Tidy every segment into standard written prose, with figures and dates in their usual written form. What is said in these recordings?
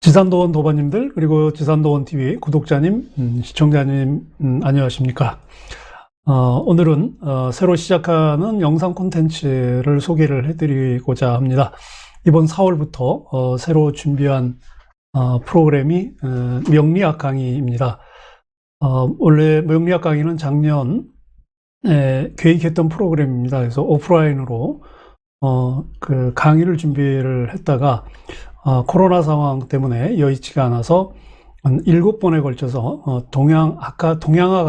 지산도원 도반님들, 그리고 지산도원TV 구독자님, 시청자님, 안녕하십니까. 오늘은 새로 시작하는 영상 콘텐츠를 소개를 해드리고자 합니다. 이번 4월부터 새로 준비한 프로그램이 명리학 강의입니다. 원래 명리학 강의는 작년 계획했던 프로그램입니다. 그래서 오프라인으로 그 강의를 준비를 했다가 코로나 상황 때문에 여의치가 않아서 한 7번에 걸쳐서 동양학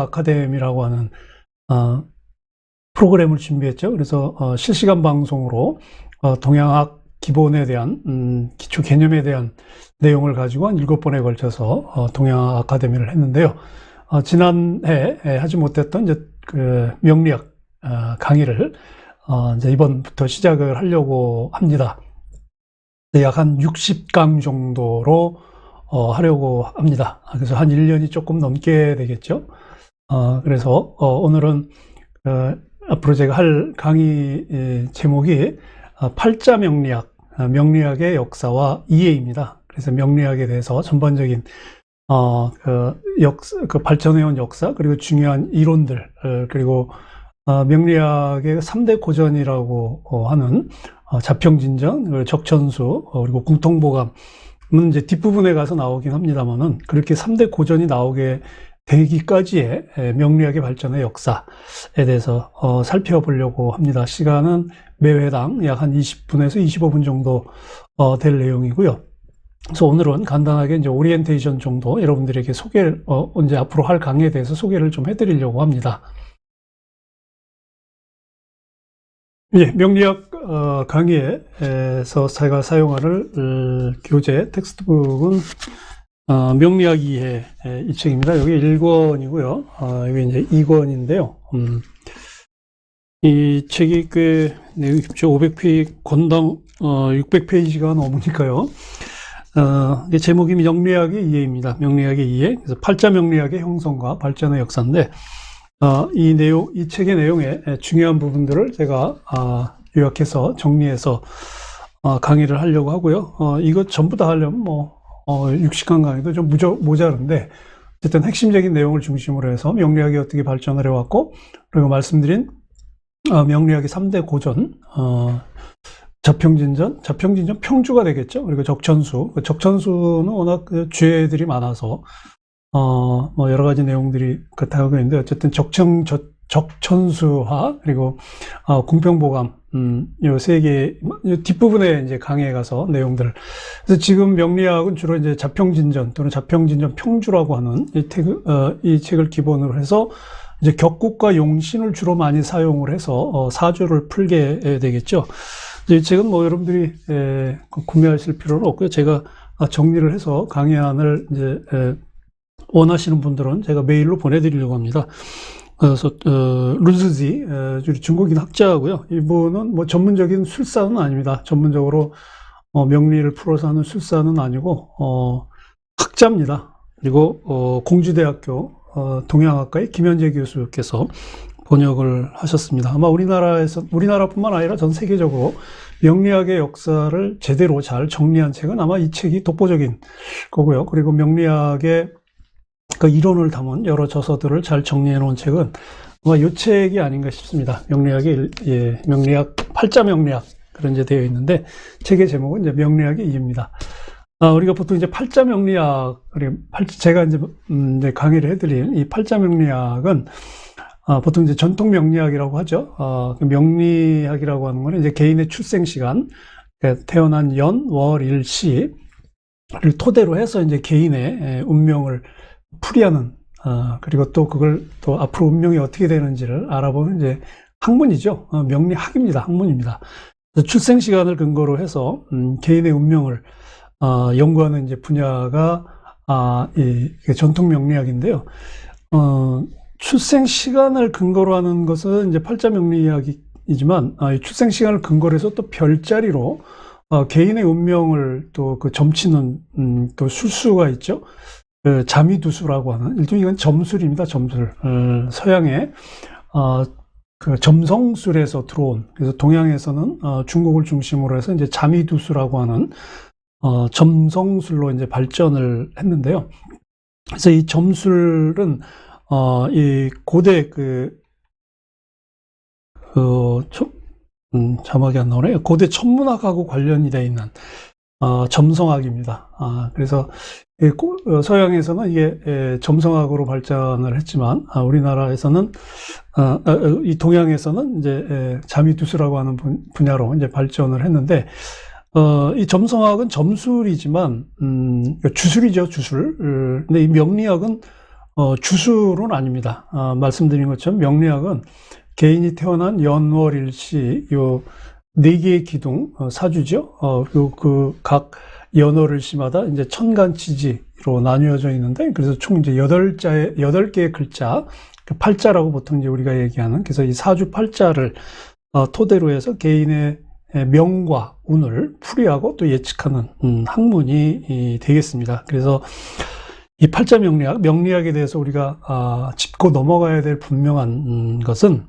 아카데미라고 하는 프로그램을 준비했죠. 그래서 실시간 방송으로 동양학 기본에 대한 기초 개념에 대한 내용을 가지고 한 7번에 걸쳐서 동양학 아카데미를 했는데요. 지난해 하지 못했던 이제 그 명리학 강의를 이제 이번부터 시작을 하려고 합니다. 약 한 60강 정도로 하려고 합니다. 그래서 한 1년이 조금 넘게 되겠죠. 그래서 오늘은 앞으로 제가 할 강의 제목이 팔자 명리학, 명리학의 역사와 이해입니다. 그래서 명리학에 대해서 전반적인 그 발전해온 역사, 그리고 중요한 이론들, 그리고 명리학의 3대 고전이라고 하는 자평진전, 적천수, 그리고 궁통보감은 이제 뒷부분에 가서 나오긴 합니다만은, 그렇게 3대 고전이 나오게 되기까지의 명리학의 발전의 역사에 대해서 살펴보려고 합니다. 시간은 매 회당 약 한 20분에서 25분 정도 될 내용이고요. 그래서 오늘은 간단하게 이제 오리엔테이션 정도 여러분들에게 소개를, 이제 앞으로 할 강의에 대해서 소개를 좀 해드리려고 합니다. 예, 명리학 강의에서 제가 사용할 교재 텍스트북은 명리학 이해 이 책입니다. 여기 1권이고요. 여기 이제 2권인데요. 이 책이 꽤 내용이 깊죠. 500페이지, 권당 600페이지가 넘으니까요. 제목이 명리학의 이해입니다. 명리학의 이해. 그래서 팔자 명리학의 형성과 발전의 역사인데, 이 책의 내용의 중요한 부분들을 제가 요약해서 정리해서 강의를 하려고 하고요. 이거 전부 다 하려면 60강 강의도 좀 모자른데, 어쨌든 핵심적인 내용을 중심으로 해서 명리학이 어떻게 발전을 해왔고, 그리고 말씀드린 명리학의 3대 고전, 자평진전 평주가 되겠죠. 그리고 적천수는 워낙 죄들이 많아서 여러 가지 내용들이 그렇다고 있는데, 어쨌든 적천수화, 그리고 궁평보감, 요 세 개, 뒷부분에 이제 강의에 가서 내용들. 그래서 지금 명리학은 주로 이제 자평진전 또는 자평진전 평주라고 하는 이 책을 기본으로 해서 이제 격국과 용신을 주로 많이 사용을 해서 사주를 풀게 되겠죠. 이 책은 여러분들이 구매하실 필요는 없고요. 제가 정리를 해서 강의안을 이제 원하시는 분들은 제가 메일로 보내드리려고 합니다. 그래서 루즈지, 중국인 학자고요. 이분은 전문적인 술사는 아닙니다. 전문적으로 명리를 풀어서 하는 술사는 아니고 학자입니다. 그리고 공주대학교 동양학과의 김현재 교수께서 번역을 하셨습니다. 아마 우리나라뿐만 아니라 전 세계적으로 명리학의 역사를 제대로 잘 정리한 책은 아마 이 책이 독보적인 거고요. 그리고 명리학의 그 이론을 담은 여러 저서들을 잘 정리해 놓은 책은 아마 이 책이 아닌가 싶습니다. 명리학, 팔자 명리학, 그런 이제 되어 있는데, 책의 제목은 이제 명리학의 이해입니다. 우리가 보통 이제 팔자 명리학, 제가 이제 강의를 해드린 이 팔자 명리학은 보통 이제 전통 명리학이라고 하죠. 명리학이라고 하는 거는 이제 개인의 출생 시간, 태어난 연, 월, 일, 시를 토대로 해서 이제 개인의 운명을 풀이하는, 그리고 또 그걸 또 앞으로 운명이 어떻게 되는지를 알아보는 이제 학문이죠. 명리학입니다. 학문입니다. 출생 시간을 근거로 해서 개인의 운명을 연구하는 이제 분야가 이 전통 명리학인데요. 출생 시간을 근거로 하는 것은 이제 팔자 명리학이지만, 출생 시간을 근거로 해서 또 별자리로 개인의 운명을 또 그 점치는 또 술수가 있죠. 자미두수라고 하는, 일종의 이건 점술입니다. 점술. 서양의 그 점성술에서 들어온, 그래서 동양에서는 중국을 중심으로 해서 이제 자미두수라고 하는 점성술로 이제 발전을 했는데요. 그래서 이 점술은 이 고대 자막이 안 나오네요. 고대 천문학하고 관련이 되어 있는 점성학입니다. 그래서 서양에서는 이게 점성학으로 발전을 했지만 우리나라에서는 이 동양에서는 이제 자미두수라고 하는 분야로 이제 발전을 했는데 이 점성학은 점술이지만 주술이죠, 주술. 근데 이 명리학은 주술은 아닙니다. 말씀드린 것처럼 명리학은 개인이 태어난 연월일시 요 4개의 기둥, 사주죠. 각 연월일시마다 이제 천간지지로 나뉘어져 있는데, 그래서 총 이제 8개의 글자, 그 팔자라고 보통 이제 우리가 얘기하는, 그래서 이 사주 팔자를 토대로 해서 개인의 명과 운을 풀이하고 또 예측하는 학문이 되겠습니다. 그래서 이 팔자 명리학에 대해서 우리가 짚고 넘어가야 될 분명한 것은,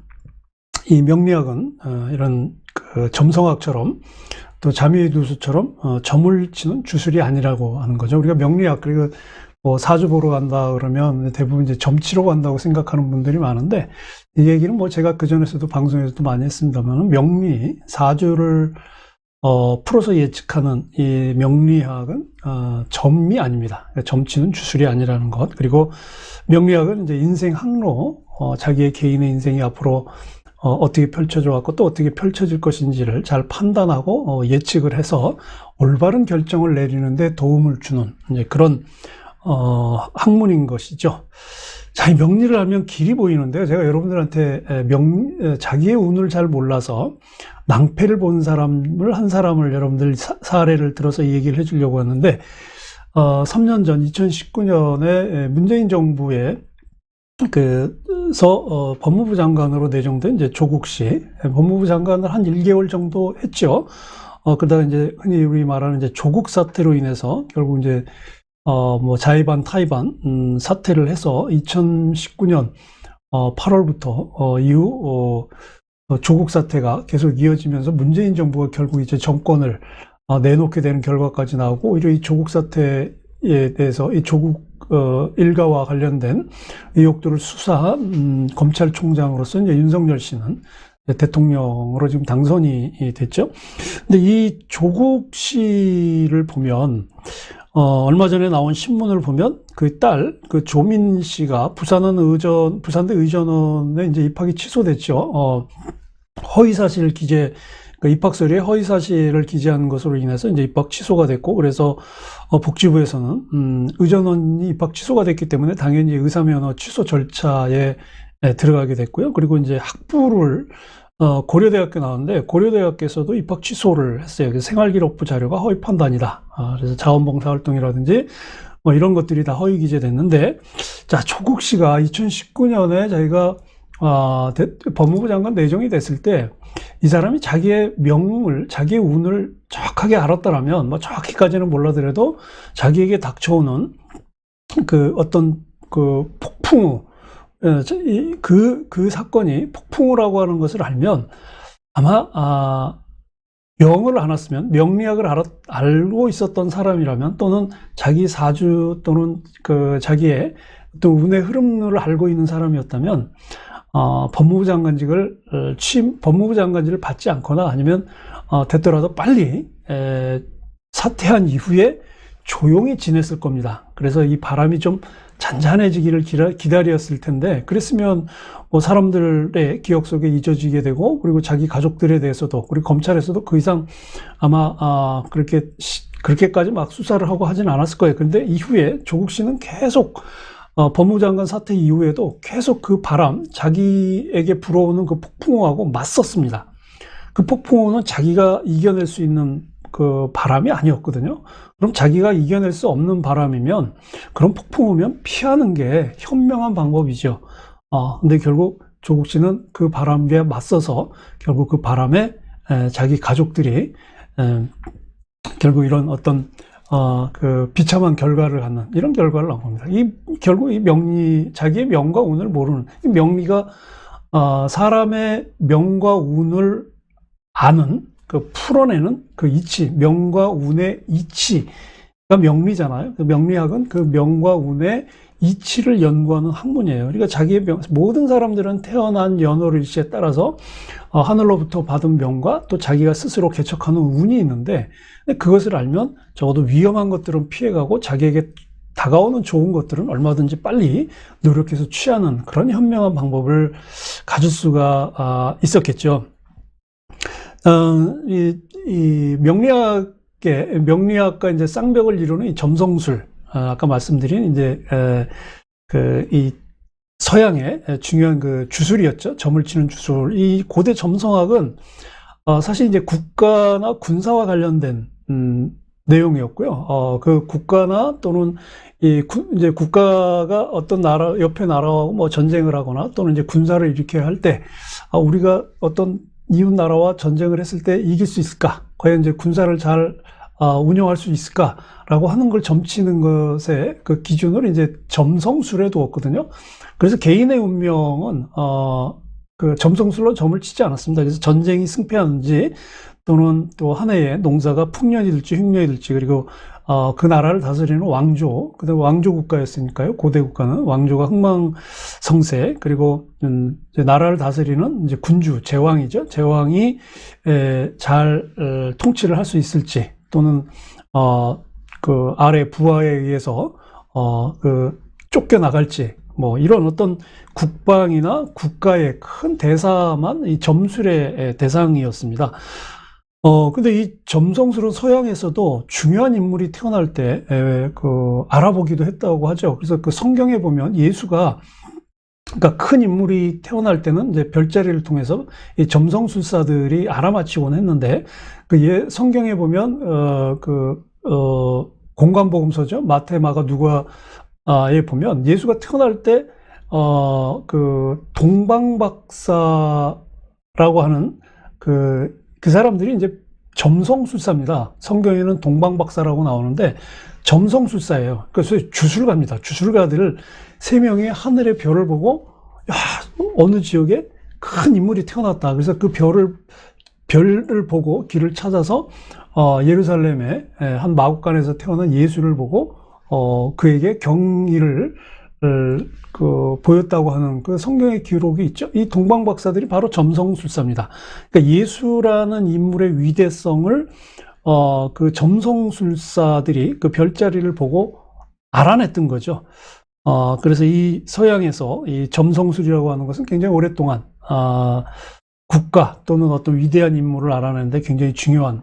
이 명리학은 이런 점성학처럼 또 자미두수처럼 점을 치는 주술이 아니라고 하는 거죠. 우리가 명리학, 그리고 뭐 사주 보러 간다 그러면 대부분 이제 점 치러 간다고 생각하는 분들이 많은데, 이 얘기는 뭐 제가 그전에서도 방송에서도 많이 했습니다만, 명리, 사주를 풀어서 예측하는 이 명리학은 점이 아닙니다. 점치는 주술이 아니라는 것. 그리고 명리학은 이제 인생 항로, 자기의 개인의 인생이 앞으로 어떻게 펼쳐져 왔고 또 어떻게 펼쳐질 것인지를 잘 판단하고 예측을 해서 올바른 결정을 내리는데 도움을 주는 이제 그런 학문인 것이죠. 자, 이 명리를 하면 길이 보이는데요. 제가 여러분들한테 자기의 운을 잘 몰라서 낭패를 본 한 사람을 여러분들 사례를 들어서 이 얘기를 해주려고 하는데, 3년 전 2019년에 문재인 정부에 법무부 장관으로 내정된 이제 조국 씨, 법무부 장관을 한 1개월 정도 했죠. 그러다가 이제 흔히 우리 말하는 이제 조국 사태로 인해서 결국 이제 뭐 자의반 타의반 사퇴를 해서 2019년 8월부터 이후 조국 사태가 계속 이어지면서 문재인 정부가 결국 이제 정권을 내놓게 되는 결과까지 나오고, 오히려 이 조국 사태에 대해서 이 조국 일가와 관련된 의혹들을 수사한 검찰총장으로서 이제 윤석열 씨는 대통령으로 지금 당선이 됐죠. 근데 이 조국 씨를 보면 얼마 전에 나온 신문을 보면 그 딸, 그 조민 씨가 부산대 의전원에 이제 입학이 취소됐죠. 허위사실 기재, 그 입학서류에 허위사실을 기재한 것으로 인해서 이제 입학 취소가 됐고, 그래서 복지부에서는 의전원이 입학 취소가 됐기 때문에 당연히 의사면허 취소 절차에 들어가게 됐고요. 그리고 이제 학부를 고려대학교 나왔는데, 고려대학교에서도 입학 취소를 했어요. 그래서 생활기록부 자료가 허위 판단이다. 그래서 자원봉사활동이라든지 뭐 이런 것들이 다 허위 기재됐는데, 자, 조국 씨가 2019년에 자기가 법무부 장관 내정이 됐을 때 이 사람이 자기의 자기의 운을 정확하게 알았다라면, 뭐 정확히까지는 몰라더라도 자기에게 닥쳐오는 어떤 폭풍우, 그 사건이 폭풍우라고 하는 것을 알면 아마 영어를 알았으면, 명리학을 알고 있었던 사람이라면, 또는 자기 사주 또는 자기의 어떤 운의 흐름을 알고 있는 사람이었다면 법무부 장관직을 받지 않거나 아니면 됐더라도 빨리 사퇴한 이후에 조용히 지냈을 겁니다. 그래서 이 바람이 좀 잔잔해지기를 기다렸을 텐데, 그랬으면 뭐 사람들의 기억 속에 잊어지게 되고, 그리고 자기 가족들에 대해서도, 그리고 검찰에서도 그 이상 아마 그렇게까지 막 수사를 하고 하진 않았을 거예요. 그런데 이후에 조국 씨는 계속 법무부 장관 사퇴 이후에도 계속 그 바람, 자기에게 불어오는 그 폭풍우하고 맞섰습니다. 그 폭풍우는 자기가 이겨낼 수 있는 그 바람이 아니었거든요. 그럼 자기가 이겨낼 수 없는 바람이면, 그런 폭풍우면 피하는 게 현명한 방법이죠. 근데 결국 조국 씨는 그 바람에 맞서서 결국 그 바람에 자기 가족들이 결국 이런 어떤 비참한 결과를 갖는 이런 결과를 낳은 겁니다. 결국 자기의 명과 운을 모르는, 명리가 사람의 명과 운을 아는 그 풀어내는 그 이치, 명과 운의 이치가 명리잖아요. 그 명리학은 그 명과 운의 이치를 연구하는 학문이에요. 그러니까 모든 사람들은 태어난 연월일치에 따라서 하늘로부터 받은 명과 또 자기가 스스로 개척하는 운이 있는데, 그것을 알면 적어도 위험한 것들은 피해가고 자기에게 다가오는 좋은 것들은 얼마든지 빨리 노력해서 취하는 그런 현명한 방법을 가질 수가 있었겠죠. 이 명리학과 이제 쌍벽을 이루는 이 점성술, 아까 말씀드린 이제 이 서양의 중요한 그 주술이었죠. 점을 치는 주술. 이 고대 점성학은 사실 이제 국가나 군사와 관련된 내용이었고요. 그 국가나 또는 이제 국가가 어떤 나라, 옆에 나라하고 뭐 전쟁을 하거나 또는 이제 군사를 일으켜야 할 때, 우리가 어떤 이웃 나라와 전쟁을 했을 때 이길 수 있을까? 과연 이제 군사를 잘 운영할 수 있을까라고 하는 걸 점치는 것의 그 기준을 이제 점성술에 두었거든요. 그래서 개인의 운명은 그 점성술로 점을 치지 않았습니다. 그래서 전쟁이 승패하는지 또는 또 한 해의 농사가 풍년이 될지 흉년이 될지, 그리고 그 나라를 다스리는 왕조, 그다음에 왕조 국가였으니까요. 고대 국가는 왕조가 흥망성쇠, 그리고 이제 나라를 다스리는 이제 군주, 제왕이죠. 제왕이 잘 통치를 할 수 있을지, 또는 그 아래 부하에 의해서 그 쫓겨나갈지, 뭐 이런 어떤 국방이나 국가의 큰 대사만 이 점술의 대상이었습니다. 근데 이 점성술은 서양에서도 중요한 인물이 태어날 때, 알아보기도 했다고 하죠. 그래서 그 성경에 보면 예수가, 그러니까 큰 인물이 태어날 때는 이제 별자리를 통해서 이 점성술사들이 알아맞히곤 했는데, 성경에 보면, 공관복음서죠. 마태, 마가, 누가에 보면 예수가 태어날 때, 그 동방박사라고 하는 그 사람들이 이제 점성술사입니다. 성경에는 동방박사라고 나오는데 점성술사예요. 그래서 주술가입니다. 주술가들 3명이 하늘의 별을 보고, 야, 어느 지역에 큰 인물이 태어났다. 그래서 그 별을 보고 길을 찾아서 예루살렘의 한 마국간에서 태어난 예수를 보고 그에게 경의를 보였다고 하는 그 성경의 기록이 있죠. 이 동방박사들이 바로 점성술사입니다. 그러니까 예수라는 인물의 위대성을 그 점성술사들이 그 별자리를 보고 알아냈던 거죠. 그래서 이 서양에서 이 점성술이라고 하는 것은 굉장히 오랫동안 국가 또는 어떤 위대한 인물을 알아내는데 굉장히 중요한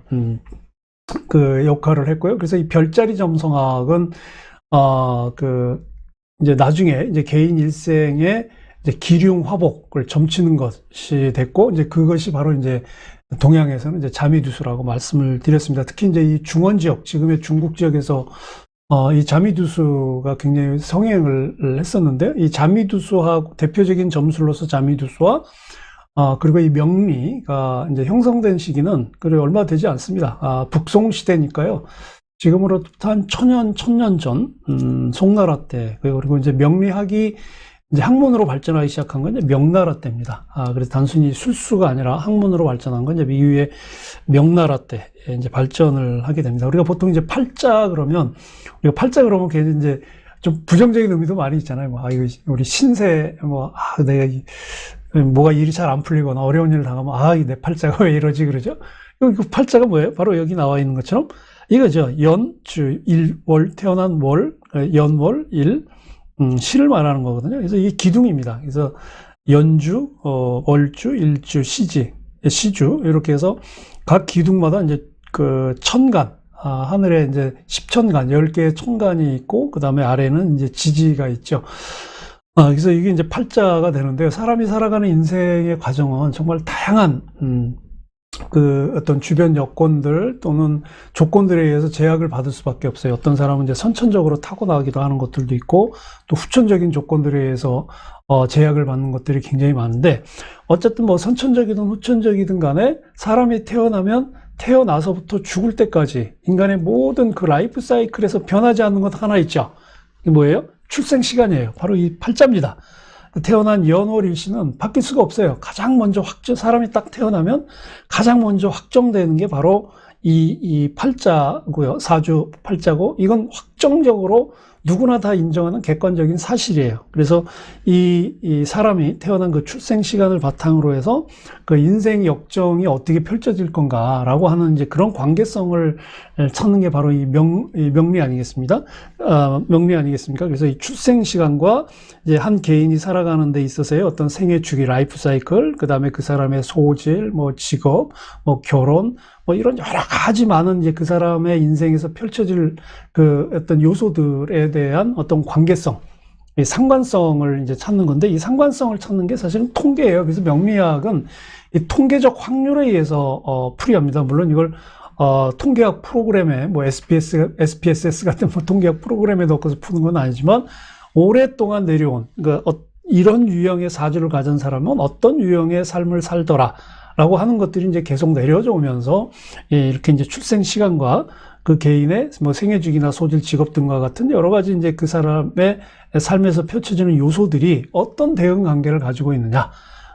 그 역할을 했고요. 그래서 이 별자리 점성학은 이제 나중에 이제 개인 일생의 이제 기륭 화복을 점치는 것이 됐고, 이제 그것이 바로 이제 동양에서는 이제 자미두수라고 말씀을 드렸습니다. 특히 이제 이 중원 지역, 지금의 중국 지역에서 이 자미두수가 굉장히 성행을 했었는데, 이 자미두수하고 대표적인 점술로서 자미두수와 그리고 이 명리가 이제 형성된 시기는 그래 얼마 되지 않습니다. 북송 시대니까요. 지금으로부터 한 천년 전, 송나라 때, 그리고 이제 명리학이 이제 학문으로 발전하기 시작한 건 이제 명나라 때입니다. 그래서 단순히 술수가 아니라 학문으로 발전한 건 이제 이후에 명나라 때 이제 발전을 하게 됩니다. 우리가 보통 이제 팔자 그러면 괜히 이제 좀 부정적인 의미도 많이 있잖아요. 뭐, 이거 우리 신세, 내가 뭐가 일이 잘 안 풀리거나 어려운 일을 당하면, 내 팔자가 왜 이러지, 그러죠? 그 팔자가 뭐예요? 바로 여기 나와 있는 것처럼 이거죠. 연, 주, 일, 월, 태어난 월, 연월, 일, 시를 말하는 거거든요. 그래서 이게 기둥입니다. 그래서 연주, 월주, 일주, 시주, 이렇게 해서 각 기둥마다 이제 그 천간, 하늘에 이제 10천간, 10개의 천간이 있고, 그 다음에 아래는 이제 지지가 있죠. 그래서 이게 이제 팔자가 되는데요. 사람이 살아가는 인생의 과정은 정말 다양한, 그 어떤 주변 여건들 또는 조건들에 의해서 제약을 받을 수밖에 없어요. 어떤 사람은 이제 선천적으로 타고나기도 하는 것들도 있고, 또 후천적인 조건들에 의해서 제약을 받는 것들이 굉장히 많은데, 어쨌든 뭐 선천적이든 후천적이든 간에 사람이 태어나서부터 죽을 때까지 인간의 모든 그 라이프 사이클에서 변하지 않는 것 하나 있죠. 이게 뭐예요? 출생 시간이에요. 바로 이 팔자입니다. 태어난 연월 일시는 바뀔 수가 없어요. 가장 먼저 사람이 딱 태어나면 가장 먼저 확정되는 게 바로 이 팔자고요. 사주 팔자고, 이건 확정적으로 누구나 다 인정하는 객관적인 사실이에요. 그래서 이 사람이 태어난 그 출생 시간을 바탕으로 해서 그 인생 역정이 어떻게 펼쳐질 건가라고 하는 이제 그런 관계성을 찾는 게 바로 이 명리 아니겠습니까? 명리 아니겠습니까? 그래서 이 출생 시간과 이제 한 개인이 살아가는 데 있어서의 어떤 생애 주기, 라이프 사이클, 그 다음에 그 사람의 소질, 뭐 직업, 뭐 결혼, 뭐 이런 여러 가지 많은 이제 그 사람의 인생에서 펼쳐질 그 어떤 요소들에 대한 어떤 관계성, 이 상관성을 이제 찾는 건데, 이 상관성을 찾는 게 사실은 통계예요. 그래서 명리학은 이 통계적 확률에 의해서 풀이합니다. 물론 이걸 통계학 프로그램에 뭐 SPSS 같은 뭐 통계학 프로그램에 넣고서 푸는 건 아니지만, 오랫동안 내려온 그러니까 이런 유형의 사주를 가진 사람은 어떤 유형의 삶을 살더라 라고 하는 것들이 이제 계속 내려져 오면서 이렇게 이제 출생 시간과 그 개인의 뭐 생애주기나 소질, 직업 등과 같은 여러 가지 이제 그 사람의 삶에서 펼쳐지는 요소들이 어떤 대응 관계를 가지고 있느냐.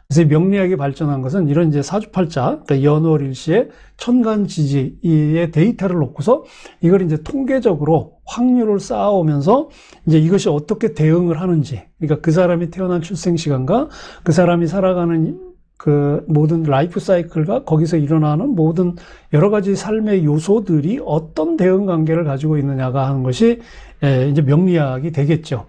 그래서 명리학이 발전한 것은 이런 이제 사주팔자, 그러니까 연월일시의 천간지지의 데이터를 놓고서 이걸 이제 통계적으로 확률을 쌓아오면서 이제 이것이 어떻게 대응을 하는지, 그러니까 그 사람이 태어난 출생 시간과 그 사람이 살아가는 그 모든 라이프 사이클과 거기서 일어나는 모든 여러 가지 삶의 요소들이 어떤 대응 관계를 가지고 있느냐가 하는 것이 이제 명리학이 되겠죠.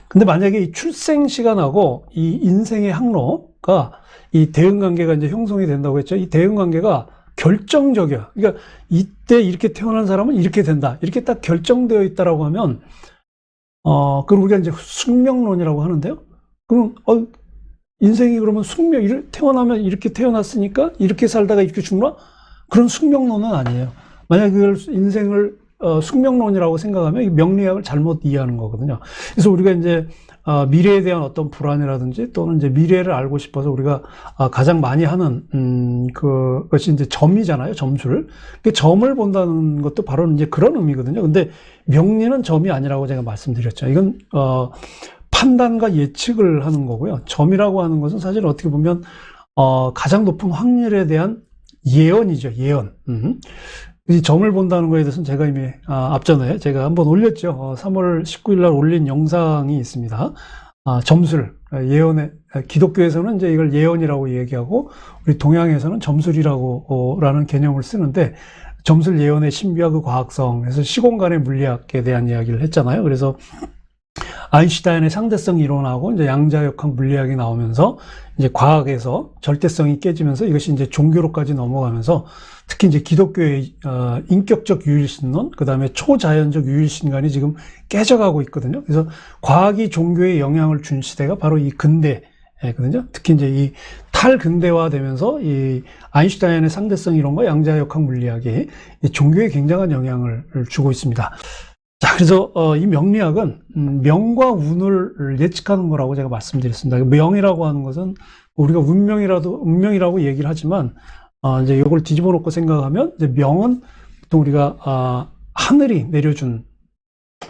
근데 만약에 이 출생 시간하고 이 인생의 항로가 이 대응 관계가 이제 형성이 된다고 했죠. 이 대응 관계가 결정적이야. 그러니까 이때 이렇게 태어난 사람은 이렇게 된다. 이렇게 딱 결정되어 있다라고 하면, 그걸 우리가 이제 숙명론이라고 하는데요. 그럼, 인생이 그러면 태어나면 이렇게 태어났으니까 이렇게 살다가 이렇게 죽나? 그런 숙명론은 아니에요. 만약 그걸 인생을 숙명론이라고 생각하면 명리학을 잘못 이해하는 거거든요. 그래서 우리가 이제 미래에 대한 어떤 불안이라든지 또는 이제 미래를 알고 싶어서 우리가 가장 많이 하는 그것이 이제 점이잖아요. 점수를. 그 점을 본다는 것도 바로 이제 그런 의미거든요. 근데 명리는 점이 아니라고 제가 말씀드렸죠. 이건 판단과 예측을 하는 거고요. 점이라고 하는 것은 사실 어떻게 보면 가장 높은 확률에 대한 예언이죠. 예언. 이 점을 본다는 거에 대해서는 제가 이미 앞전에 제가 한번 올렸죠. 3월 19일 날 올린 영상이 있습니다. 점술, 예언의, 기독교에서는 이제 이걸 예언이라고 얘기하고 우리 동양에서는 점술이라는 개념을 쓰는데, 점술 예언의 신비와 그 과학성에서 시공간의 물리학에 대한 이야기를 했잖아요. 그래서 아인슈타인의 상대성 이론하고 이제 양자역학 물리학이 나오면서 이제 과학에서 절대성이 깨지면서 이것이 이제 종교로까지 넘어가면서 특히 이제 기독교의 인격적 유일신론, 그 다음에 초자연적 유일신간이 지금 깨져가고 있거든요. 그래서 과학이 종교에 영향을 준 시대가 바로 이 근대거든요. 특히 이제 이 탈근대화 되면서 이 아인슈타인의 상대성 이론과 양자역학 물리학이 이 종교에 굉장한 영향을 주고 있습니다. 자, 그래서 이 명리학은 명과 운을 예측하는 거라고 제가 말씀드렸습니다. 명이라고 하는 것은 우리가 운명이라고 얘기를 하지만 이제 이걸 뒤집어 놓고 생각하면 이제 명은 보통 우리가 하늘이 내려준,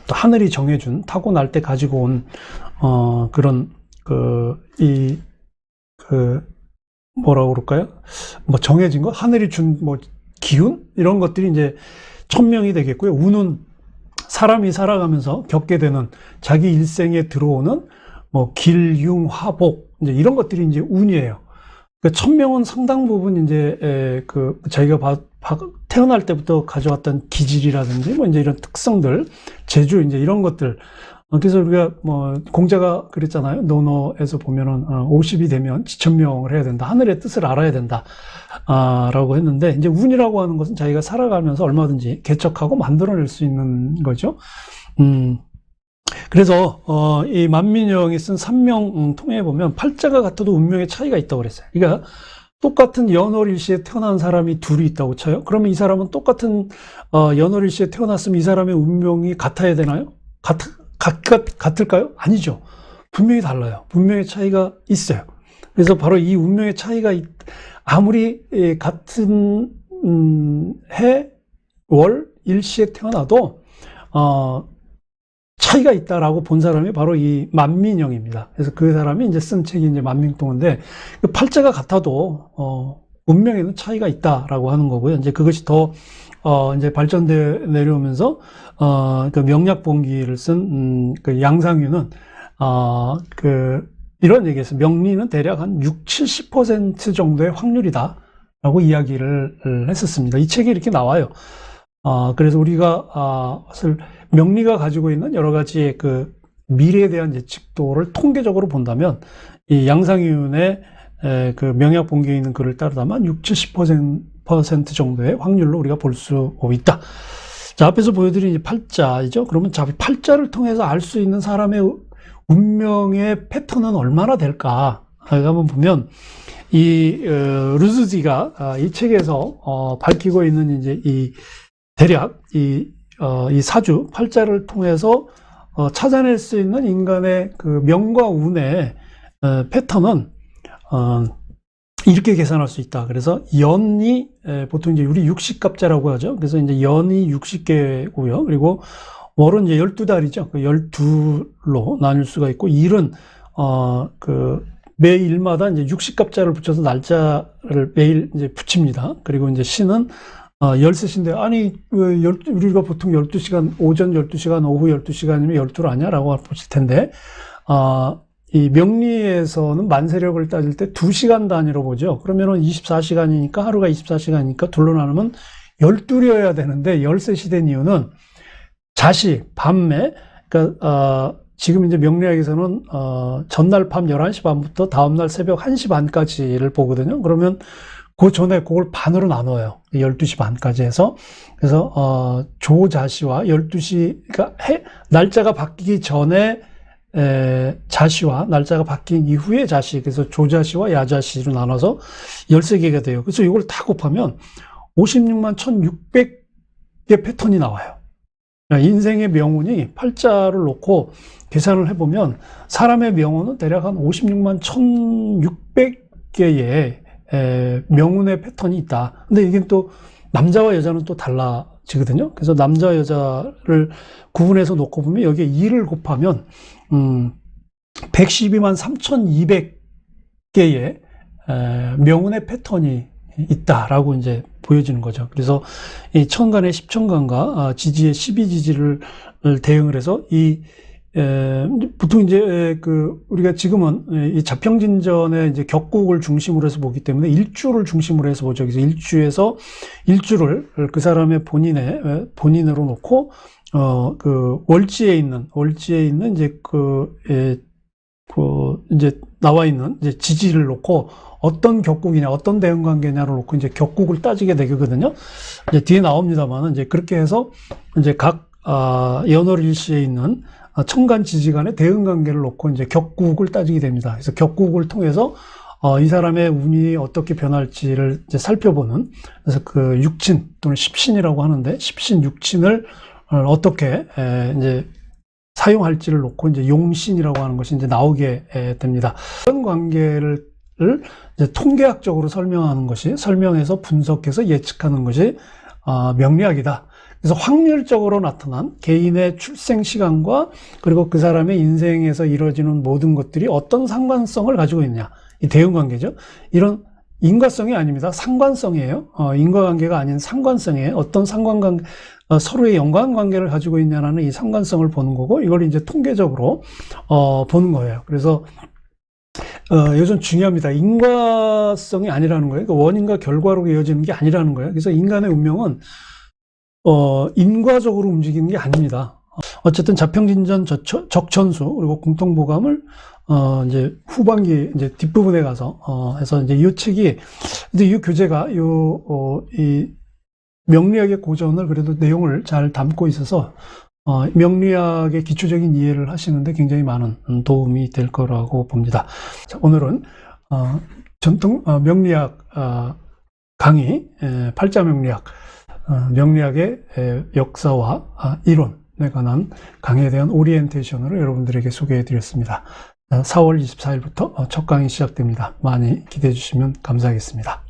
또 하늘이 정해준, 타고날 때 가지고 온 그런 뭐라고 그럴까요? 뭐 정해진 거, 하늘이 준 뭐 기운 이런 것들이 이제 천명이 되겠고요. 운은 사람이 살아가면서 겪게 되는 자기 일생에 들어오는 뭐 길융, 화복, 이제 이런 것들이 이제 운이에요. 그 천명은 상당 부분 이제 자기가 태어날 때부터 가져왔던 기질이라든지 뭐 이제 이런 특성들, 재주 이제 이런 것들. 그래서 우리가 뭐 공자가 그랬잖아요. 논어에서 보면은 50이 되면 지천명을 해야 된다. 하늘의 뜻을 알아야 된다. 라고 했는데, 이제 운이라고 하는 것은 자기가 살아가면서 얼마든지 개척하고 만들어낼 수 있는 거죠. 그래서 이 만민영이 쓴 삼명 통에 보면 팔자가 같아도 운명의 차이가 있다고 그랬어요. 그러니까 똑같은 연월일시에 태어난 사람이 둘이 있다고 쳐요. 그러면 이 사람은 똑같은 연월일시에 태어났으면 이 사람의 운명이 같아야 되나요? 같을까요? 아니죠. 분명히 달라요. 운명의 차이가 있어요. 그래서 바로 이 운명의 차이가 아무리 같은 해, 월, 일시에 태어나도 차이가 있다라고 본 사람이 바로 이 만민영입니다. 그래서 그 사람이 이제 쓴 책이 이제 만민통인데, 그 팔자가 같아도, 운명에는 차이가 있다라고 하는 거고요. 이제 그것이 더, 이제 발전돼 내려오면서, 그 명약본기를 쓴, 그 양상윤은, 이런 얘기했어요. 명리는 대략 한 60, 70% 정도의 확률이다. 라고 이야기를 했었습니다. 이 책이 이렇게 나와요. 그래서 우리가, 사실 명리가 가지고 있는 여러 가지의 그 미래에 대한 예측도를 통계적으로 본다면, 이 양상윤의 그 명약본기에 있는 글을 따르다만 60, 70% 정도의 확률로 우리가 볼 수 있다. 자, 앞에서 보여드린 이제 팔자이죠. 그러면 자, 팔자를 통해서 알 수 있는 사람의 운명의 패턴은 얼마나 될까? 한번 보면, 루즈디가 이 책에서 밝히고 있는 이제 대략 이 사주 팔자를 통해서 찾아낼 수 있는 인간의 그 명과 운의 패턴은 이렇게 계산할 수 있다. 그래서 연이 보통 이제 우리 60갑자라고 하죠. 그래서 이제 연이 60개고요. 그리고 월은 이제 12달이죠. 그 12로 나눌 수가 있고, 일은 매 일마다 이제 60갑자를 붙여서 날짜를 매일 이제 붙입니다. 그리고 이제 시는 13시인데, 아니, 우리가 보통 12시간, 오전 12시간, 오후 12시간이면 12를 아냐? 라고 보실 텐데, 이 명리에서는 만세력을 따질 때 2시간 단위로 보죠. 그러면은 24시간이니까, 하루가 24시간이니까 둘로 나누면 12려야 되는데, 13시 된 이유는 자시, 밤에, 그러니까, 지금 이제 명리학에서는, 전날 밤 11시 반부터 다음날 새벽 1시 반까지를 보거든요. 그러면 그 전에 그걸 반으로 나눠요. 12시 반까지 해서. 그래서, 조자시와 12시, 그러니까 날짜가 바뀌기 전에, 자시와 날짜가 바뀐 이후에 자시, 그래서 조자시와 야자시로 나눠서 13개가 돼요. 그래서 이걸 다 곱하면 56만 1600개 패턴이 나와요. 인생의 명운이 팔자를 놓고 계산을 해보면 사람의 명운은 대략 한 56만 1600개의 명운의 패턴이 있다. 근데 이게 또 남자와 여자는 또 달라지거든요. 그래서 남자 여자를 구분해서 놓고 보면 여기에 2를 곱하면 112만 3200개의 명운의 패턴이 있다라고 이제 보여지는 거죠. 그래서 이 천간의 10천간과 지지의 12지지를 대응을 해서 보통 이제 우리가 지금은 이 자평진전의 이제 격국을 중심으로 해서 보기 때문에 일주를 중심으로 해서 보죠. 그래서 일주를 그 사람의 본인으로 놓고 월지에 있는 이제 이제 나와 있는 이제 지지를 놓고 어떤 격국이냐, 어떤 대응 관계냐를 놓고 이제 격국을 따지게 되거든요. 이제 뒤에 나옵니다만은 이제 그렇게 해서 이제 각 연월일시에 있는 천간 지지 간의 대응 관계를 놓고 이제 격국을 따지게 됩니다. 그래서 격국을 통해서 이 사람의 운이 어떻게 변할지를 이제 살펴보는, 그래서 그 육친 또는 십신이라고 하는데, 십신 육친을 어떻게 이제 사용할지를 놓고 이제 용신이라고 하는 것이 이제 나오게 됩니다. 그런 관계를 이제 통계학적으로 설명해서 분석해서 예측하는 것이 명리학이다. 그래서 확률적으로 나타난 개인의 출생 시간과 그리고 그 사람의 인생에서 이루어지는 모든 것들이 어떤 상관성을 가지고 있냐, 이 대응관계죠. 이런 인과성이 아닙니다. 상관성이에요. 인과관계가 아닌 상관성이에요. 어떤 상관관계, 서로의 연관관계를 가지고 있냐라는 이 상관성을 보는 거고, 이걸 이제 통계적으로 보는 거예요. 그래서 요즘 중요합니다. 인과성이 아니라는 거예요. 그러니까 원인과 결과로 이어지는 게 아니라는 거예요. 그래서 인간의 운명은 인과적으로 움직이는 게 아닙니다. 어쨌든 자평진전 적천수 그리고 공통보감을 이제 후반기 이제 뒷부분에 가서 해서 이제 이 책이, 근데 이 교재가 이 명리학의 고전을 그래도 내용을 잘 담고 있어서 명리학의 기초적인 이해를 하시는데 굉장히 많은 도움이 될 거라고 봅니다. 자, 오늘은 전통 명리학 강의, 팔자 명리학, 명리학의 역사와 이론에 관한 강의에 대한 오리엔테이션으로 여러분들에게 소개해 드렸습니다. 4월 24일부터 첫 강의 시작됩니다. 많이 기대해 주시면 감사하겠습니다.